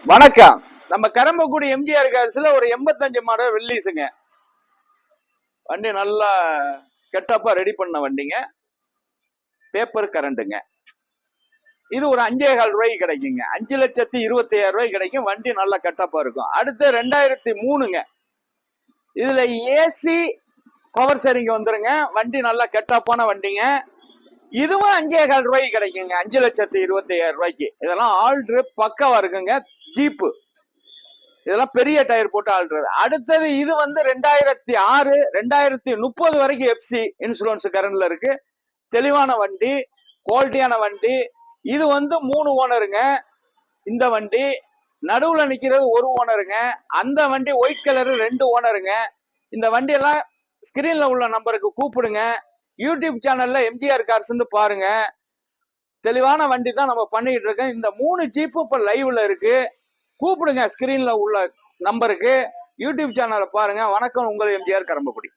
வணக்கம். நம்ம கரம்பக்குடி எம்ஜிஆர் காசுல ஒரு 85 மாடல் ரிலீஸுங்க. வண்டி நல்லா கெட்டப்பா ரெடி பண்ண வண்டிங்க. பேப்பர் கரண்டுங்க. இது ஒரு 5,15 ரூபாய்க்கு கிடைக்குங்க. 5,25,000 கிடைக்கும். வண்டி நல்லா கெட்டப்பா இருக்கும். அடுத்து 2003ங்க. இதுல ஏசி பவர் சரிங்க வந்துருங்க. வண்டி நல்லா கெட்டப்பான வண்டிங்க. இதுவும் 5,15 ரூபாய்க்கு கிடைக்குங்க. 5,25,000 இதெல்லாம் ஆல்ட்ரு பக்காவா இருக்குங்க. ஜீப்பு இதெல்லாம் பெரிய டயர் போட்டு ஆள்றது. அடுத்தது இது வந்து 2006 2030 வரைக்கும் எஃப்சி இன்சூரன்ஸ் கரண்ட்ல இருக்கு. தெளிவான வண்டி, குவாலிட்டியான வண்டி. இது வந்து 3 ஓனருங்க. இந்த வண்டி நடுவுல நிக்கிறது ஒரு ஓனருங்க. அந்த வண்டி ஒயிட் கலர் 2 ஓனருங்க. இந்த வண்டியெல்லாம் ஸ்கிரீன்ல உள்ள நம்பருக்கு கூப்பிடுங்க. யூடியூப் சேனல்ல எம்ஜிஆர் கார்ஸ்ன்னு பாருங்க. தெளிவான வண்டி தான் நம்ம பண்ணிட்டு இருக்கோம். இந்த 3 ஜீப்பு இப்ப லைவ்ல இருக்கு. கூப்பிடுங்க ஸ்கிரீன்ல உள்ள நம்பருக்கு. யூடியூப் சேனலை பாருங்க. வணக்கம், உங்கள் எம்ஜிஆர் கரம்பக்குடி.